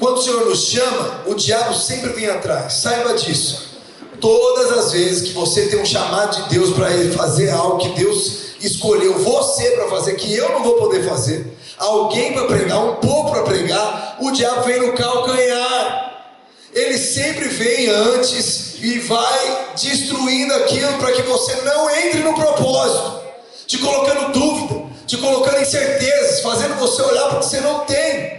quando o Senhor nos chama, o diabo sempre vem atrás. Saiba disso. Todas as vezes que você tem um chamado de Deus para ele fazer algo que Deus escolheu você para fazer, que eu não vou poder fazer, alguém para pregar, um povo para pregar, o diabo vem no calcanhar. Ele sempre vem antes e vai destruindo aquilo para que você não entre no propósito, te colocando dúvida, te colocando incertezas, fazendo você olhar para o que você não tem.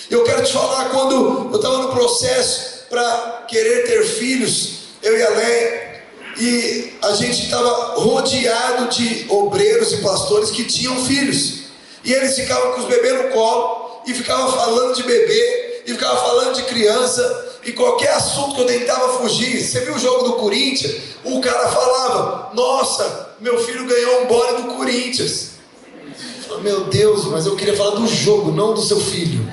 Eu quero te falar, quando eu estava no processo para querer ter filhos, eu e a Leia, e a gente estava rodeado de obreiros e pastores que tinham filhos, e eles ficavam com os bebês no colo, e ficavam falando de bebê, e ficavam falando de criança, e qualquer assunto que eu tentava fugir. Você viu o jogo do Corinthians? O cara falava: nossa, meu filho ganhou um bode do Corinthians. Eu falei: meu Deus, mas eu queria falar do jogo, não do seu filho.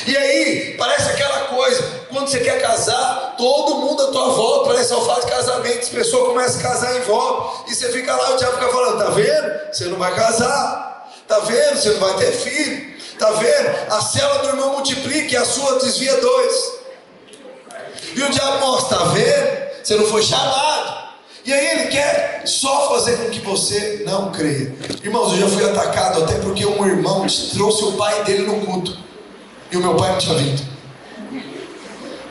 E aí, parece aquela coisa, quando você quer casar, todo mundo à tua volta, parece só faz casamento, as pessoas começam a casar em volta, e você fica lá, o diabo fica falando: tá vendo? Você não vai casar, tá vendo? Você não vai ter filho, tá vendo? A célula do irmão multiplica e a sua desvia 2. E o diabo mostra: tá vendo? Você não foi chamado. E aí ele quer só fazer com que você não creia. Irmãos, eu já fui atacado até porque um irmão trouxe o pai dele no culto. E o meu pai não tinha vindo.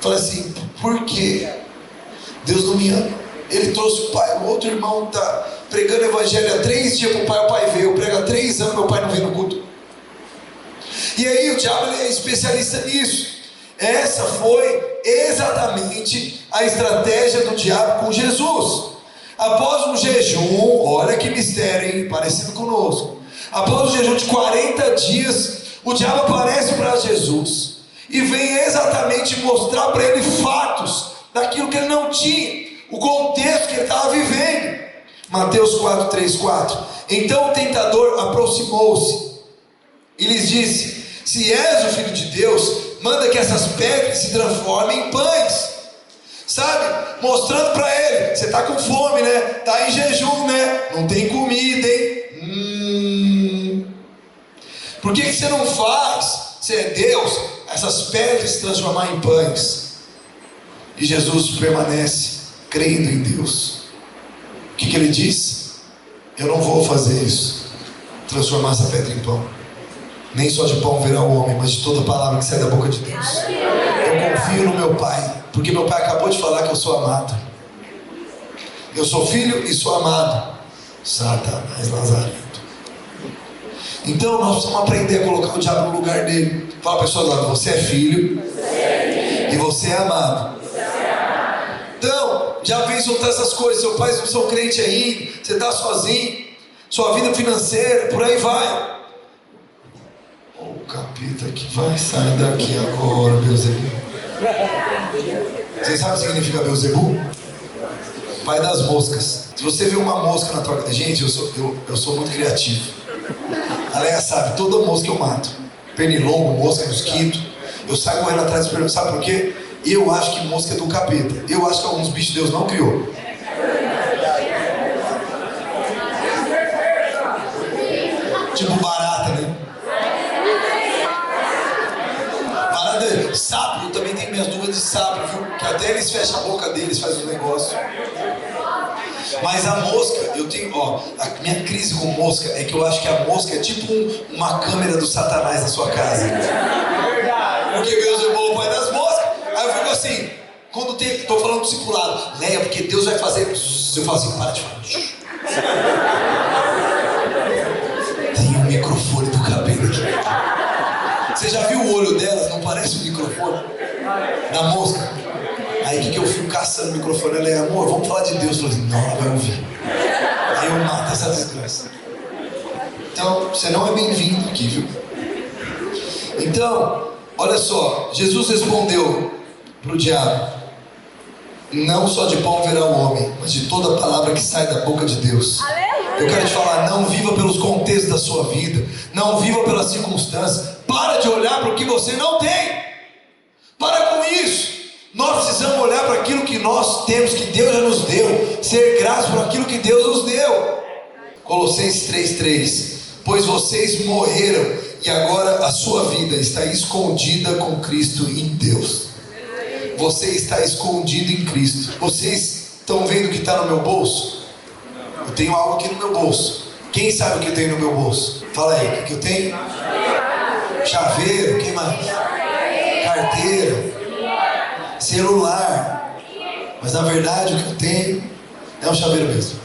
Falei assim: por quê? Deus não me ama. Ele trouxe o pai. O outro irmão está pregando evangelho há 3 dias para o pai veio. Eu prego há 3 anos, meu pai não veio no culto. E aí o diabo, ele é especialista nisso. Essa foi exatamente a estratégia do diabo com Jesus. Após um jejum, olha que mistério, hein? Parecido conosco. Após um jejum de 40 dias, o diabo aparece para Jesus e vem exatamente mostrar para ele fatos daquilo que ele não tinha, o contexto que ele estava vivendo. Mateus 4, 3, 4. Então o tentador aproximou-se e lhes disse: se és o Filho de Deus, manda que essas pedras se transformem em pães. Sabe? Mostrando para ele: você está com fome, né? Está em jejum, né? Não tem comida, hein? Por que você não faz, se é Deus, essas pedras se transformar em pães? E Jesus permanece crendo em Deus. O que ele diz? Eu não vou fazer isso, transformar essa pedra em pão. Nem só de pão virá o homem, mas de toda palavra que sai da boca de Deus. Eu confio no meu Pai, porque meu Pai acabou de falar que eu sou amado. Eu sou filho e sou amado. Satanás Lazarento. Então nós precisamos aprender a colocar o diabo no lugar dele. Fala a pessoa do lado: você é filho e você é amado. Então, já vem soltar essas coisas. Seu pai não são crente ainda, você está sozinho, sua vida financeira, por aí vai. O capeta que vai sair daqui agora, Beuzebu. Vocês sabem o que significa Beuzebu? Pai das moscas. Se você vê uma mosca na tua casa, gente, eu sou muito criativo. A Leia sabe, toda mosca eu mato. Pernilongo, mosca, mosquito. Eu saio correndo atrás e pergunto: sabe por quê? Eu acho que mosca é do capeta. Eu acho que alguns bichos Deus não criou. Tipo barata, né? Barata, sapo, eu também tenho minhas dúvidas de sapo, viu? Que até eles fecham a boca deles, fazem um negócio. Mas a mosca, eu tenho, a minha crise com mosca é que eu acho que a mosca é tipo uma câmera do Satanás na sua casa. Porque Deus é o pai das moscas. Aí eu fico assim, quando estou falando do discipulado: Leia, porque Deus vai fazer. Eu falo assim: para de falar. Tem um microfone do cabelo aqui. Você já viu o olho delas? Não parece um microfone? Da mosca. Aí o que eu fico caçando o microfone? Ela é: amor, vamos falar de Deus. Eu falei: não, ela vai ouvir. Aí eu mato essa desgraça. Então, você não é bem-vindo aqui, viu? Então, olha só, Jesus respondeu para o diabo: não só de pão virá o homem, mas de toda a palavra que sai da boca de Deus. Eu quero te falar: não viva pelos contextos da sua vida, não viva pelas circunstâncias. Para de olhar para o que você não tem. Para com isso. Nós precisamos olhar para aquilo que nós temos, que Deus já nos deu, ser gratos por aquilo que Deus nos deu. Colossenses 3:3. Pois vocês morreram E agora a sua vida está escondida com Cristo em Deus. Você está escondido em Cristo. Vocês estão vendo o que está no meu bolso? Eu tenho algo aqui no meu bolso. Quem sabe o que eu tenho no meu bolso? Fala aí, o que eu tenho? Chaveiro, quem mais? Carteira, celular. Mas na verdade o que eu tenho é um chaveiro mesmo.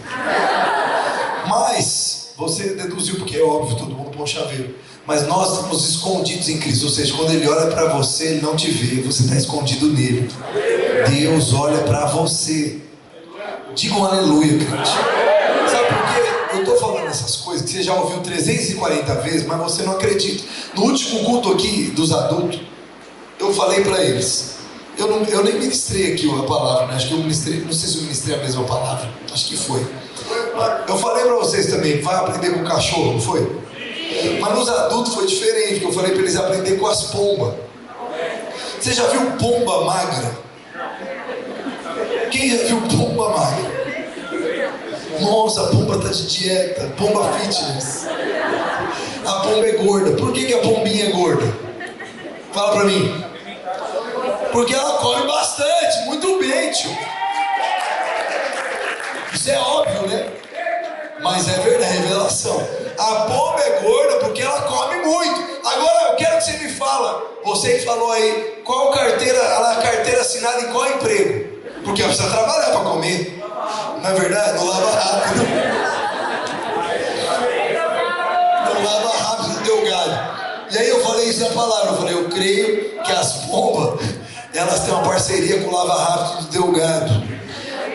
Mas você deduziu, porque é óbvio, todo mundo põe um chaveiro. Mas nós estamos escondidos em Cristo. Ou seja, quando Ele olha para você, Ele não te vê, você está escondido nele. Deus olha para você. Diga um aleluia, crente. Sabe por quê? Eu estou falando essas coisas que você já ouviu 340 vezes, mas você não acredita. No último culto aqui dos adultos, eu falei para eles. Eu nem ministrei aqui a palavra, né? Acho que eu ministrei, não sei se eu ministrei a mesma palavra. Acho que foi. Eu falei para vocês também, vai aprender com o cachorro, não foi? Mas nos adultos foi diferente, porque eu falei para eles aprender com as pombas. Você já viu pomba magra? Quem já viu pomba magra? Nossa, a pomba está de dieta, pomba fitness. A pomba é gorda. Por que a pombinha é gorda? Fala para mim. Porque ela come bastante, muito bem, tio. Isso é óbvio, né? Mas é verdade, é revelação. A pomba é gorda porque ela come muito. Agora eu quero que você me fala. Você que falou aí, qual carteira, a carteira assinada em qual emprego? Porque ela precisa trabalhar para comer. Não é verdade? Não lava rápido. Não lava rápido, deu galho. E aí eu falei isso na palavra. Eu falei, eu creio que as pombas, elas têm uma parceria com o Lava Rápido do Delgado.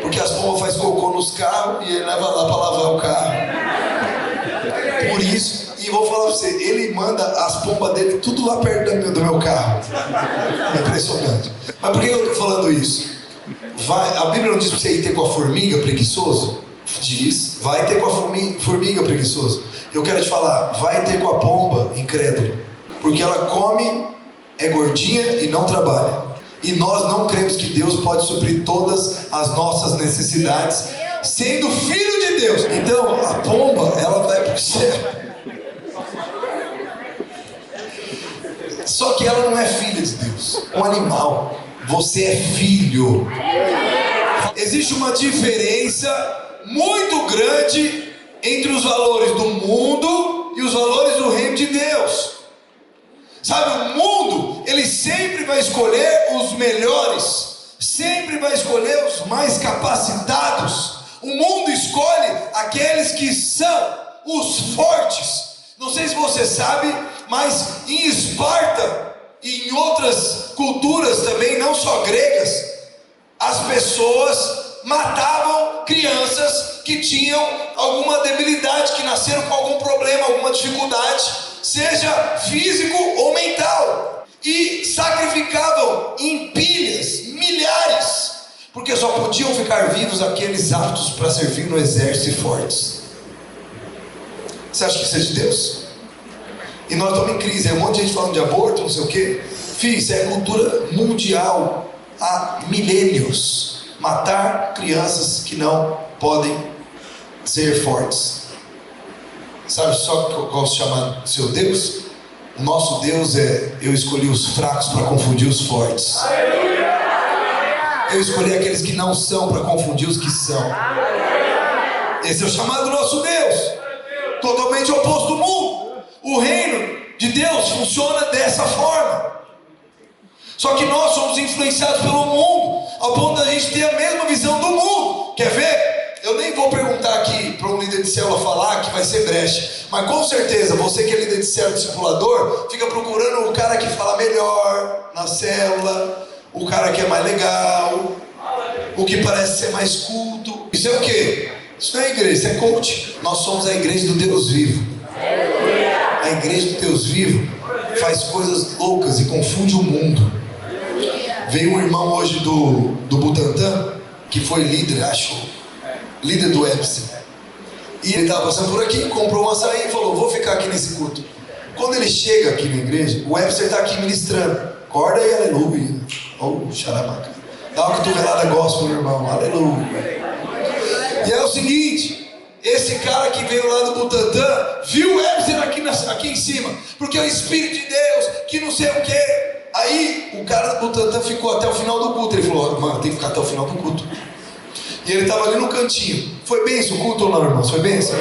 Porque as pombas fazem cocô nos carros e ele leva lá para lavar o carro. Por isso, e vou falar para você, ele manda as pombas dele tudo lá perto do meu carro. É impressionante. Mas por que eu estou falando isso? A Bíblia não diz para você ir ter com a formiga preguiçoso? Diz, vai ter com a formiga preguiçoso. Eu quero te falar, vai ter com a pomba incrédulo. Porque ela come, é gordinha e não trabalha. E nós não cremos que Deus pode suprir todas as nossas necessidades, sendo filho de Deus. Então, a pomba, ela vai para o céu. Só que ela não é filha de Deus. Um animal. Você é filho. Existe uma diferença muito grande entre os valores do mundo e os valores do reino de Deus. Sabe, o mundo, ele sempre vai escolher os melhores, sempre vai escolher os mais capacitados. O mundo escolhe aqueles que são os fortes. Não sei se você sabe, mas em Esparta e em outras culturas também, não só gregas, as pessoas matavam crianças que tinham alguma debilidade, que nasceram com algum problema, alguma dificuldade, seja físico ou mental, e sacrificavam em pilhas, milhares, porque só podiam ficar vivos aqueles aptos para servir no exército e fortes. Você acha que isso é de Deus? E nós estamos em crise, é um monte de gente falando de aborto, não sei o quê. Filho, isso é cultura mundial há milênios. Matar crianças que não podem ser fortes. Sabe só que eu gosto de chamar de seu Deus? O nosso Deus é: eu escolhi os fracos para confundir os fortes. Eu escolhi aqueles que não são para confundir os que são. Esse é o chamado do nosso Deus. Totalmente oposto do mundo. O reino de Deus funciona dessa forma. Só que nós somos influenciados pelo mundo, ao ponto da gente ter a mesma visão do mundo. Quer ver? Eu nem vou perguntar aqui para um líder de célula falar, que vai ser brecha. Mas com certeza, você que é líder de célula, discipulador, fica procurando o cara que fala melhor na célula, o cara que é mais legal, o que parece ser mais culto. Isso é o quê? Isso não é igreja, isso é coach. Nós somos a igreja do Deus vivo. A igreja do Deus vivo faz coisas loucas e confunde o mundo. Veio um irmão hoje do Butantã, que foi líder, acho, líder do Webster. E ele estava passando por aqui, comprou um açaí e falou: vou ficar aqui nesse culto. Quando ele chega aqui na igreja, o Webster está aqui ministrando. Acorda aí, aleluia. Oh, xaramaca. Dá uma cotovelada gospel, meu irmão, aleluia. E é o seguinte, esse cara que veio lá do Butantã viu o Webster aqui em cima, porque é o Espírito de Deus, que não sei o que. Aí o cara do Butantã ficou até o final do culto. Ele falou: mano, tem que ficar até o final do culto. E ele estava ali no cantinho. Foi benção o culto ou não, irmãos? Foi benção?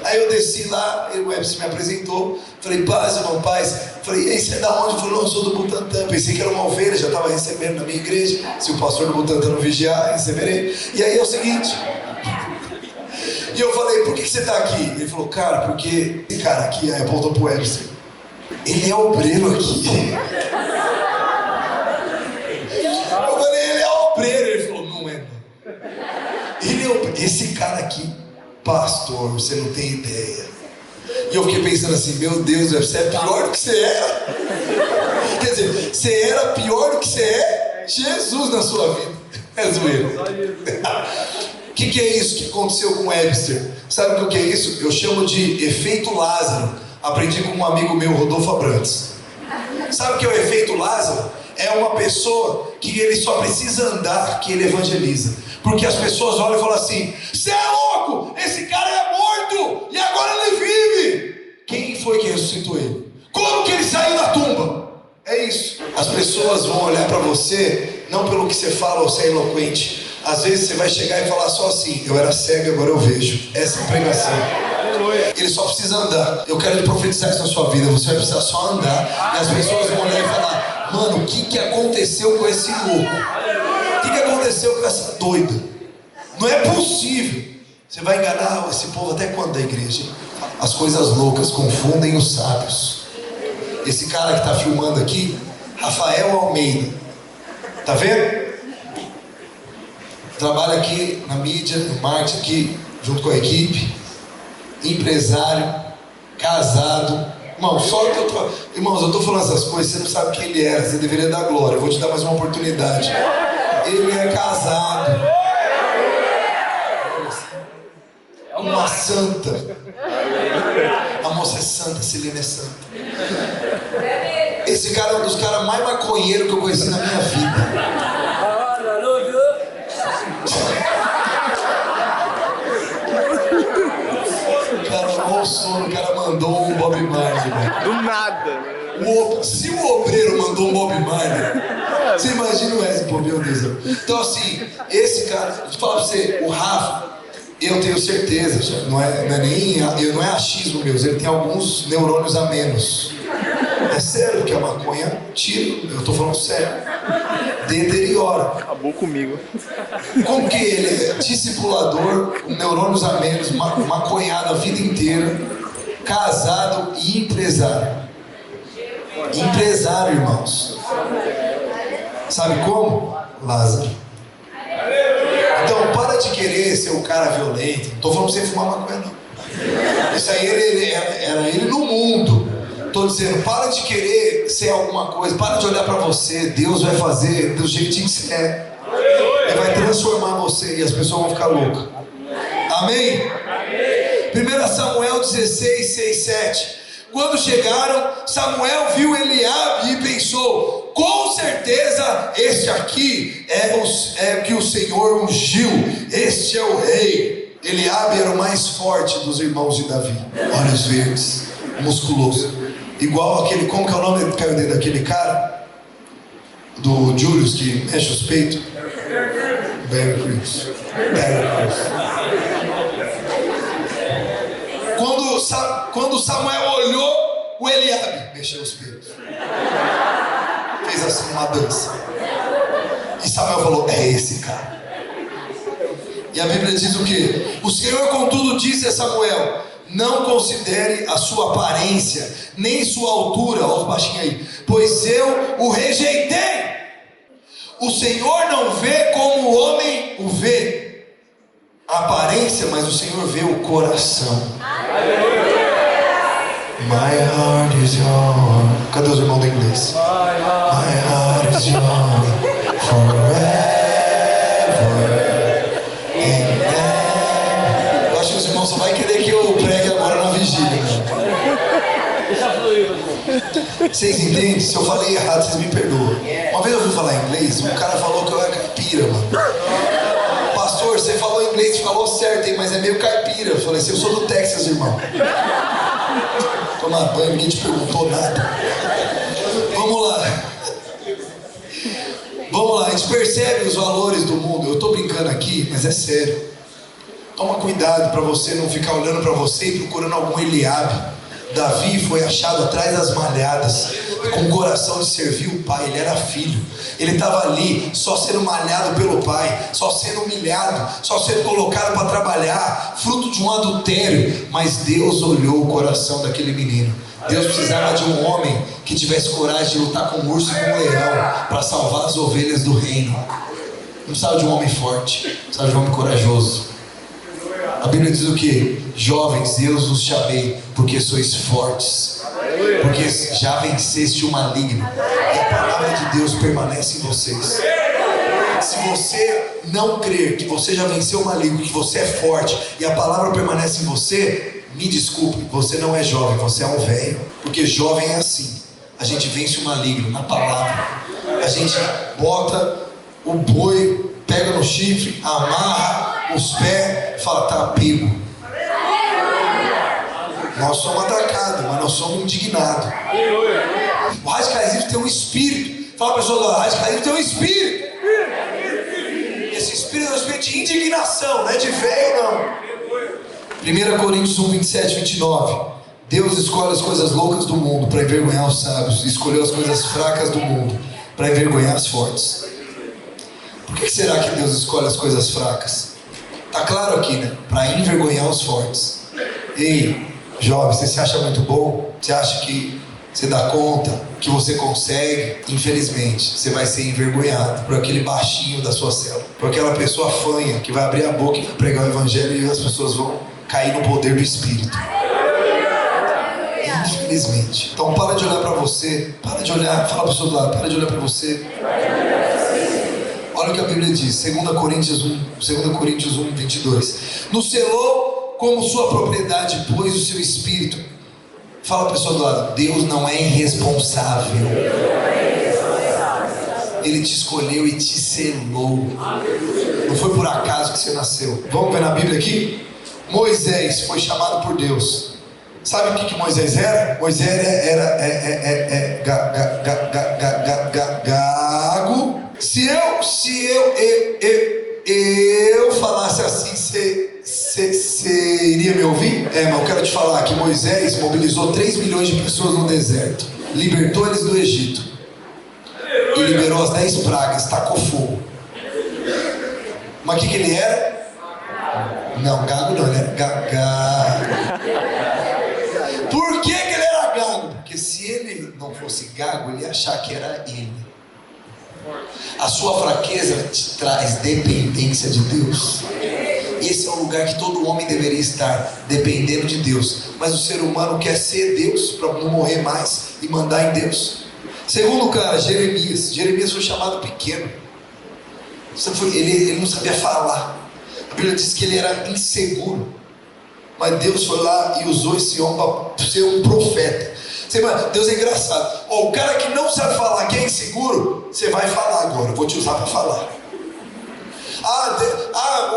Aí eu desci lá, o Webster me apresentou. Falei: paz, irmão, paz. Falei: e aí, você é da onde? Ele falou: não, eu sou do Butantã. Pensei que era uma ovelha, já estava recebendo na minha igreja. Se o pastor do Butantã não vigiar, receberei. E aí é o seguinte. E eu falei: por que você está aqui? Ele falou: cara, porque esse cara aqui, aí apontou pro Webster, ele é obreiro aqui. Eu falei: ele é obreiro. Ele falou: não é. Ele é obreiro. Esse cara aqui, pastor, você não tem ideia. E eu fiquei pensando assim: meu Deus, você é pior do que você era. Quer dizer, você era pior do que você é Jesus na sua vida. É zoeiro. O que é isso que aconteceu com o Webster? Sabe o que é isso? Eu chamo de efeito Lázaro. Aprendi com um amigo meu, Rodolfo Abrantes. Sabe o que é o efeito Lázaro? É uma pessoa que ele só precisa andar, que ele evangeliza. Porque as pessoas olham e falam assim: você é louco, esse cara é morto e agora ele vive. Quem foi que ressuscitou ele? Como que ele saiu da tumba? É isso. As pessoas vão olhar para você não pelo que você fala ou você é eloquente. Às vezes você vai chegar e falar só assim: eu era cego, agora eu vejo. Essa é a pregação. Ele só precisa andar. Eu quero profetizar isso na sua vida. Você vai precisar só andar. E as pessoas vão olhar e falar: mano, o que aconteceu com esse louco? O que aconteceu com essa doida? Não é possível. Você vai enganar esse povo até quando da igreja? As coisas loucas confundem os sábios. Esse cara que está filmando aqui, Rafael Almeida, tá vendo? Trabalha aqui na mídia, no marketing aqui, junto com a equipe. Empresário, casado. Irmãos, eu estou falando essas coisas, você não sabe quem ele era, você deveria dar glória. Eu vou te dar mais uma oportunidade. Ele é casado. Uma santa. A moça é santa, a Celina é santa. Esse cara é um dos caras mais maconheiros que eu conheci na minha vida. O sono, o cara mandou um Bob Marley, né? Do nada. Se o obreiro mandou um Bob Marley, você imagina o resto, pô, meu Deus. Então assim, esse cara, vou falar pra você, o Rafa, eu tenho certeza, não é achismo meu, ele tem alguns neurônios a menos. É sério que a maconha tira, eu tô falando sério, deteriora. Acabou comigo. Como que ele é discipulador, com neurônios a menos, maconhado a vida inteira, casado e empresário. Empresário, irmãos. Sabe como? Lázaro. Então, para de querer ser o cara violento. Não tô falando pra você fumar maconha, não. Isso aí era ele no mundo. Estou dizendo, para de querer ser alguma coisa, para de olhar para você. Deus vai fazer do jeitinho que você é. Ele vai transformar você e as pessoas vão ficar loucas. Amém? 1 Samuel 16, 6, 7. Quando chegaram, Samuel viu Eliabe e pensou: com certeza este aqui é que o Senhor ungiu. Este é o rei. Eliabe era o mais forte dos irmãos de Davi. Olhos verdes, musculoso. Igual aquele, como que é o nome que caiu dentro daquele cara? Do Julius, que mexe os peitos? Barry Cruz. Quando Samuel olhou, o Eliabe mexeu os peitos. Fez assim uma dança. E Samuel falou: é esse cara. E a Bíblia diz o quê? O Senhor, contudo, disse a Samuel: não considere a sua aparência, nem sua altura, olha os baixinhos aí, pois eu o rejeitei. O Senhor não vê como o homem o vê, a aparência, mas o Senhor vê o coração. My heart is yours. Cadê os irmãos do inglês? My heart is yours forever. Eu acho que os irmãos só vai querer que eu pregue agora na vigília, né? Vocês entendem? Se eu falei errado, vocês me perdoam. Uma vez eu fui falar inglês, um cara falou que eu era caipira, mano. Pastor, você falou inglês inglês falou certo, hein, mas é meio caipira. Eu falei assim, eu sou do Texas, irmão. Tomar banho, ninguém te perguntou nada. Vamos lá. Vamos lá, a gente percebe os valores do mundo. Eu estou brincando aqui, mas é sério. Toma cuidado para você não ficar olhando para você e procurando algum Eliabe. Davi foi achado atrás das malhadas, com o coração de servir o pai. Ele era filho, ele estava ali só sendo malhado pelo pai, só sendo humilhado, só sendo colocado para trabalhar, fruto de um adultério. Mas Deus olhou o coração daquele menino. Deus precisava de um homem que tivesse coragem de lutar com um urso e com um leão para salvar as ovelhas do reino. Não precisava de um homem forte, precisava de um homem corajoso. A Bíblia diz o que? Jovens, eu os chamei porque sois fortes, porque já venceste o maligno, e a palavra de Deus permanece em vocês. Se você não crer que você já venceu o maligno, que você é forte e a palavra permanece em você, me desculpe, você não é jovem, você é um velho. Porque jovem é assim, a gente vence o maligno na palavra. A gente bota o boi, pega no chifre, amarra os pés, fala, tá pego. Nós somos atacados, mas nós somos indignados. O radicalismo tem um espírito. Fala para a pessoa, o radicalismo tem um espírito. Esse espírito é um espírito de indignação, não é de velho não. 1 Coríntios 1, 27, 29. Deus escolhe as coisas loucas do mundo para envergonhar os sábios, e escolheu as coisas fracas do mundo para envergonhar as fortes. Por que será que Deus escolhe as coisas fracas? Está claro aqui, né? Para envergonhar os fortes. Ei, jovem, você se acha muito bom? Você acha que você dá conta? Que você consegue? Infelizmente, você vai ser envergonhado por aquele baixinho da sua célula, por aquela pessoa fanha que vai abrir a boca e vai pregar o evangelho e as pessoas vão cair no poder do Espírito. Infelizmente. Então para de olhar para você, para de olhar, fala para o seu lado, para de olhar para você. Olha o que a Bíblia diz, 2 Coríntios 1, 22. Nos selou como sua propriedade, pois o seu Espírito. Fala para a pessoa do lado, Deus não é irresponsável. Ele te escolheu e te selou. Não foi por acaso que você nasceu. Vamos ver na Bíblia aqui? Moisés foi chamado por Deus. Sabe o que Moisés era? Moisés era gago. Se eu falasse assim, você iria me ouvir? Mas eu quero te falar que Moisés mobilizou 3 milhões de pessoas no deserto, libertou eles do Egito e liberou as 10 pragas, tacou fogo. Mas o que ele era? Não, gago não, ele era gago. Por que ele era gago? Porque se ele não fosse gago, ele ia achar que era ele. A sua fraqueza te traz dependência de Deus. Esse é o lugar que todo homem deveria estar, dependendo de Deus. Mas o ser humano quer ser Deus para não morrer mais e mandar em Deus. Segundo cara, Jeremias. Jeremias foi chamado pequeno. Ele não sabia falar. A Bíblia diz que ele era inseguro. Mas Deus foi lá e usou esse homem para ser um profeta. Deus é engraçado. O cara que não sabe falar, que é inseguro, você vai falar agora, eu vou te usar para falar.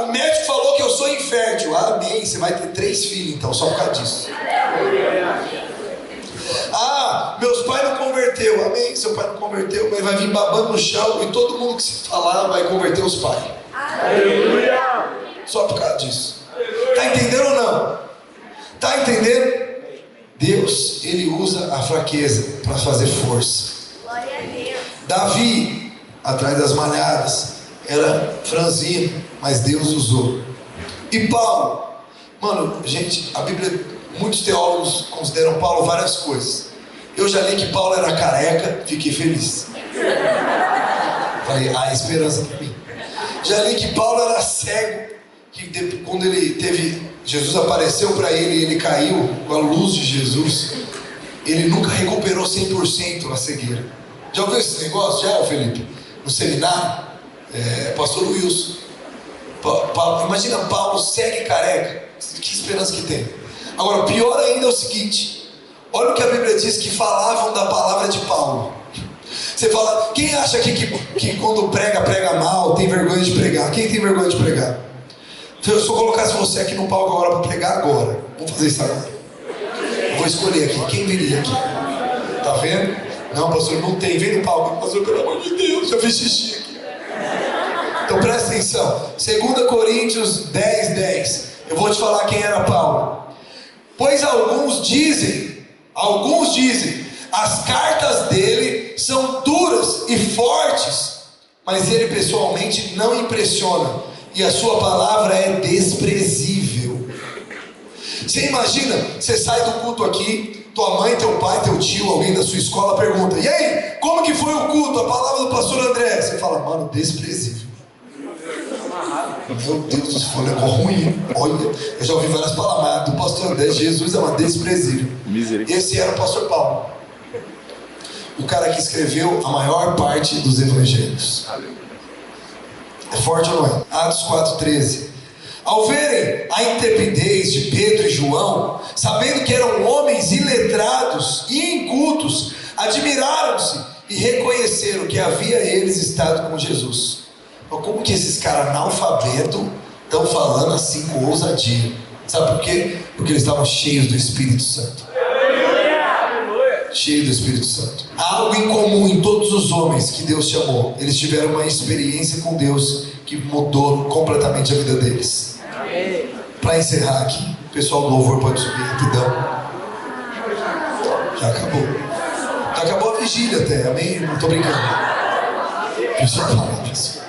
O médico falou que eu sou infértil. Amém, você vai ter 3 filhos então, só por causa disso. Meus pais não converteu. Amém, seu pai não converteu, mas vai vir babando no chão e todo mundo que se falar vai converter os pais. Aleluia. Só por causa disso. Está entendendo ou não? Está entendendo? Deus, ele usa a fraqueza para fazer força. Glória a Deus. Davi, atrás das malhadas, era franzino, mas Deus usou. E Paulo, gente, a Bíblia, muitos teólogos consideram Paulo várias coisas. Eu já li que Paulo era careca, fiquei feliz. Falei, há esperança para mim. Já li que Paulo era cego, que quando ele teve, Jesus apareceu para ele e ele caiu com a luz de Jesus, ele nunca recuperou 100% a cegueira. Já ouviu esse negócio? Já, Felipe? No seminário? Pastor Wilson. Imagina Paulo cego e careca. Que esperança que tem. Agora, pior ainda é o seguinte: olha o que a Bíblia diz que falavam da palavra de Paulo. Você fala, quem acha que quando prega mal, tem vergonha de pregar? Quem tem vergonha de pregar? Se eu colocasse você aqui no palco agora para pregar agora, vamos fazer isso agora. Eu vou escolher aqui, quem viria aqui? Tá vendo? Não, pastor, não tem. Vem no palco. Pastor, pelo amor de Deus, já fiz xixi aqui. Então presta atenção. 2 Coríntios 10:10. Eu vou te falar quem era Paulo. Pois alguns dizem, as cartas dele são duras e fortes, mas ele pessoalmente não impressiona, e a sua palavra é desprezível. Você imagina, você sai do culto aqui, tua mãe, teu pai, teu tio, alguém da sua escola pergunta: e aí, como que foi o culto? A palavra do pastor André. Você fala: mano, desprezível. Meu Deus, isso foi um negócio ruim. Olha, eu já ouvi várias palavras do pastor André. Jesus é uma desprezível. Esse era o pastor Paulo, o cara que escreveu a maior parte dos evangelhos. É forte ou não é? Atos 4:13. Ao verem a intrepidez de Pedro e João, sabendo que eram homens iletrados e incultos, admiraram-se e reconheceram que havia eles estado com Jesus. Então, como que esses caras analfabetos estão falando assim com ousadia? Sabe por quê? Porque eles estavam cheios do Espírito Santo. Cheios do Espírito Santo. Há algo em comum em todos os homens que Deus chamou. Eles tiveram uma experiência com Deus que mudou completamente a vida deles. Para encerrar aqui, o pessoal do louvor pode subir, rapidão. Já acabou. Já acabou a vigília até, amém? Não estou brincando. Pessoal, pessoal.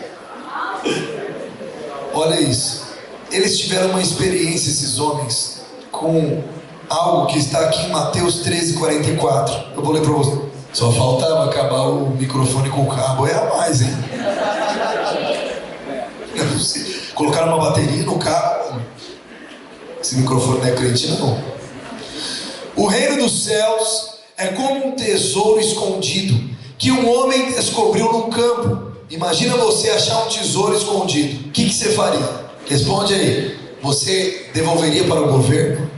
Olha isso. Eles tiveram uma experiência, esses homens, com algo que está aqui em Mateus 13:44. Eu vou ler para você. Só faltava acabar o microfone com o cabo. É a mais, hein? Colocaram uma bateria no cabo. Esse microfone não é crente, não. O reino dos céus é como um tesouro escondido que um homem descobriu num campo. Imagina você achar um tesouro escondido. O que você faria? Responde aí. Você devolveria para o governo?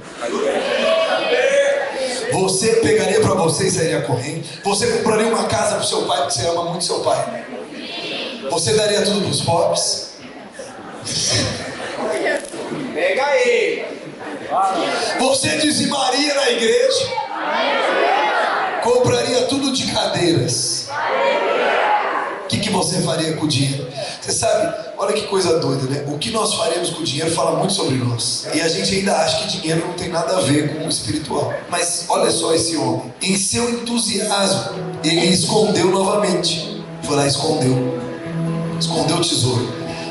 Você pegaria para você e sairia correndo? Você compraria uma casa para o seu pai, porque você ama muito seu pai? Você daria tudo para os pobres? Pega aí. Você dizimaria na igreja? Compraria tudo de cadeiras? O que você faria com o dinheiro? Você sabe, olha que coisa doida, né? O que nós faremos com o dinheiro fala muito sobre nós. E a gente ainda acha que dinheiro não tem nada a ver com o espiritual. Mas olha só esse homem. Em seu entusiasmo, ele escondeu novamente. Foi lá e escondeu. Escondeu o tesouro.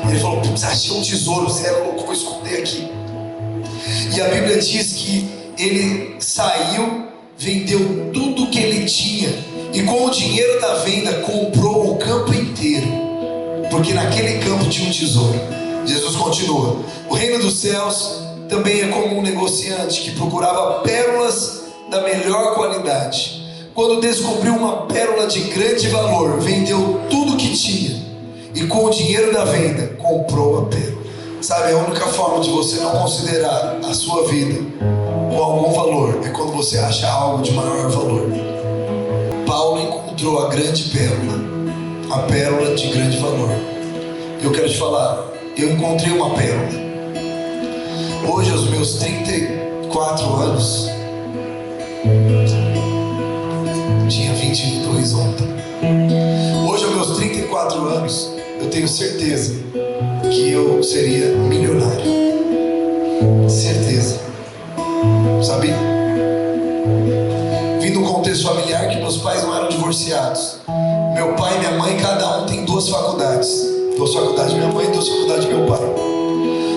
Ele falou: putz, achei um tesouro, você é louco, vou esconder aqui. E a Bíblia diz que ele saiu, vendeu tudo que ele tinha, e com o dinheiro da venda comprou o campo inteiro, porque naquele campo tinha um tesouro. Jesus continua: o reino dos céus também é como um negociante que procurava pérolas da melhor qualidade. Quando descobriu uma pérola de grande valor, vendeu tudo que tinha, e com o dinheiro da venda comprou a pérola. Sabe, a única forma de você não considerar a sua vida com algum valor é quando você acha algo de maior valor. Paulo encontrou a grande pérola, a pérola de grande valor. Eu quero te falar, eu encontrei uma pérola. Hoje, aos meus 34 anos, tinha 22 ontem. Hoje, aos meus 34 anos, eu tenho certeza que eu seria milionário. Certeza. Sabe? Vim de um contexto familiar que meus pais não eram divorciados. Meu pai e minha mãe, cada um tem 2 faculdades. 2 faculdades minha mãe e 2 faculdades meu pai.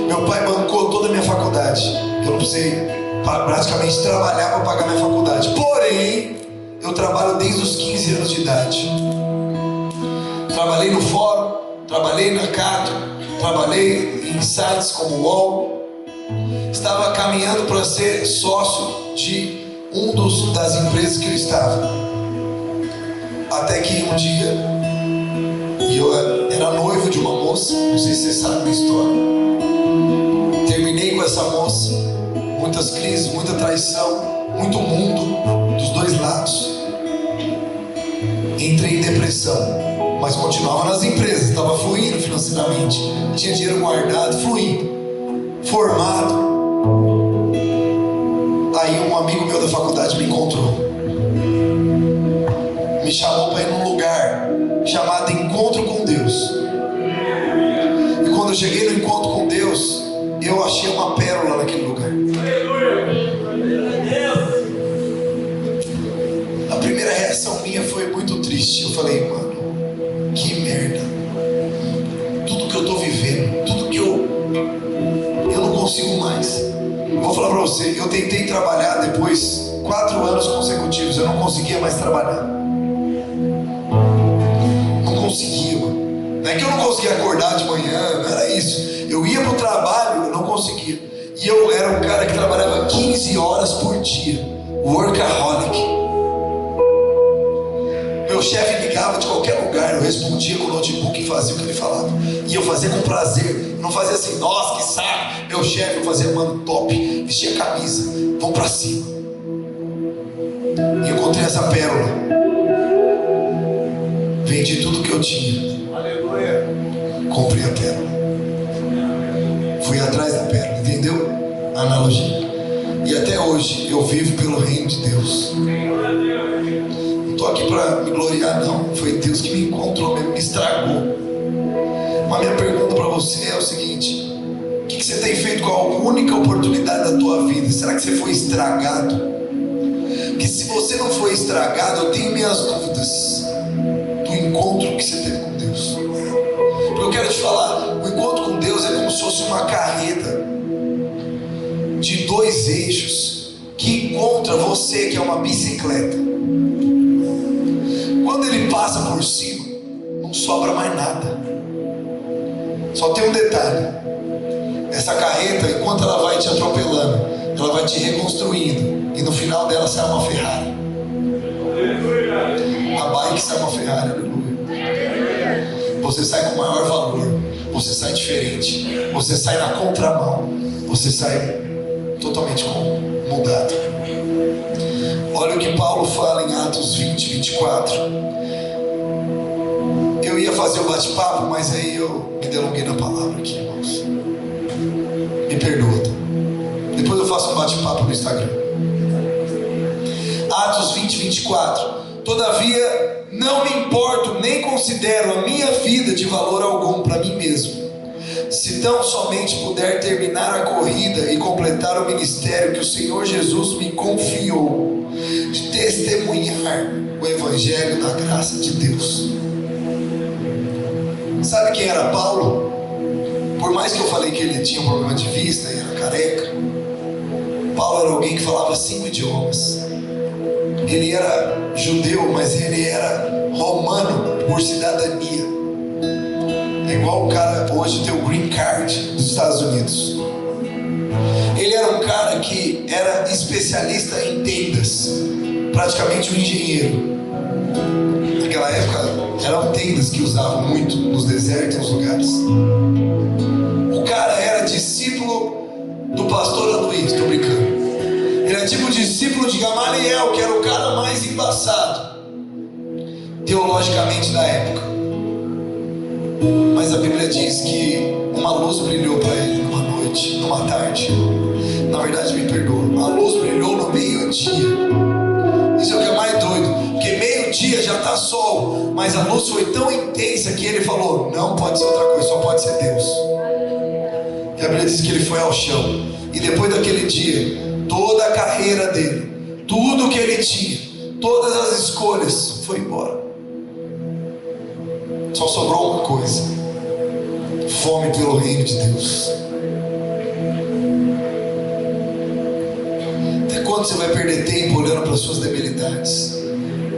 Meu pai bancou toda a minha faculdade. Eu não precisei praticamente trabalhar para pagar minha faculdade. Porém, eu trabalho desde os 15 anos de idade. Trabalhei no fórum, trabalhei na Cato, trabalhei em sites como o UOL. Estava caminhando para ser sócio de das empresas que eu estava. Até que um dia, eu era noivo de uma moça, não sei se você sabe da história. Terminei com essa moça, muitas crises, muita traição, muito mundo dos 2 lados. Entrei em depressão, mas continuava nas empresas, estava fluindo financeiramente, tinha dinheiro guardado, fluindo. formado. Aí um amigo meu da faculdade me encontrou, me chamou para ir num lugar chamado Encontro com Deus. E quando eu cheguei no Encontro com Deus, eu achei uma pérola naquele lugar. A primeira reação minha foi muito triste. Eu falei, mano, que merda. Tudo que eu tô vivendo, tudo que eu não consigo mais. Eu vou falar pra você, eu tentei trabalhar depois 4 anos consecutivos, eu não conseguia mais trabalhar. Não conseguia, mano. Não é que eu não conseguia acordar de manhã, não era isso. Eu ia pro trabalho, eu não conseguia. E eu era um cara que trabalhava 15 horas por dia, workaholic. Meu chefe ligava de qualquer lugar, eu respondia com o notebook e fazia o que ele falava. E eu fazia com prazer, eu não fazia assim, nossa, que saco. Meu chefe, eu fazia, mano, top, vestia a camisa, vamos pra cima. E eu encontrei essa pérola. Vendi tudo que eu tinha. Aleluia. Comprei a pérola. Fui atrás da pérola, entendeu? A analogia. E até hoje eu vivo pelo reino de Deus. Não estou aqui para me gloriar, não. Foi Deus que me encontrou mesmo, me estragou. Mas minha pergunta para você é o seguinte: o que você tem feito com a única oportunidade da tua vida? Será que você foi estragado? Porque se você não foi estragado, eu tenho minhas dúvidas do encontro que você teve com Deus. Porque eu quero te falar, o encontro com Deus é como se fosse uma carreta de 2 eixos que encontra você, que é uma bicicleta. Quando ele passa por cima, não sobra mais nada. Só tem um detalhe: essa carreta, enquanto ela vai te atropelando, ela vai te reconstruindo, e no final dela sai uma Ferrari. A bike sai uma Ferrari, aleluia. Você sai com maior valor, você sai diferente, você sai na contramão, você sai totalmente mudado. Olha o que Paulo fala em Atos 20, 24. Eu ia fazer o bate-papo, mas aí eu me delonguei na palavra aqui, irmãos. Me perdoa. Depois eu faço um bate-papo no Instagram. Atos 20, 24. Todavia, não me importo, nem considero a minha vida de valor algum para mim mesmo, se tão somente puder terminar a corrida e completar o ministério que o Senhor Jesus me confiou, de testemunhar o Evangelho da graça de Deus. Sabe quem era Paulo? Por mais que eu falei que ele tinha um problema de vista e era careca, Paulo era alguém que falava 5 idiomas. Ele era judeu, mas ele era romano por cidadania. É igual o cara hoje tem o green card dos Estados Unidos. Ele era um cara que era especialista em tendas, praticamente um engenheiro. Naquela época eram tendas que usavam muito nos desertos, nos lugares. O cara era discípulo do pastor Aloysio, estou brincando. Ele era tipo discípulo de Gamaliel, que era o cara mais embaçado teologicamente da época. Mas a Bíblia diz que uma luz brilhou para ele numa noite, numa tarde. Na verdade, me perdoa, a luz brilhou no meio-dia. Isso é o que é mais doido, porque meio-dia já está sol, mas a luz foi tão intensa que ele falou: não pode ser outra coisa, só pode ser Deus. E a Bíblia diz que ele foi ao chão. E depois daquele dia, toda a carreira dele, tudo que ele tinha, todas as escolhas, foi embora. Só sobrou uma coisa: fome pelo reino de Deus. Até quando você vai perder tempo olhando para as suas debilidades?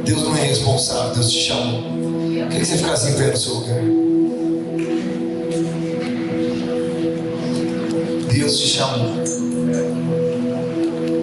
Deus não é responsável, Deus te chamou. Queria que você ficasse em pé no seu lugar. Deus te chamou.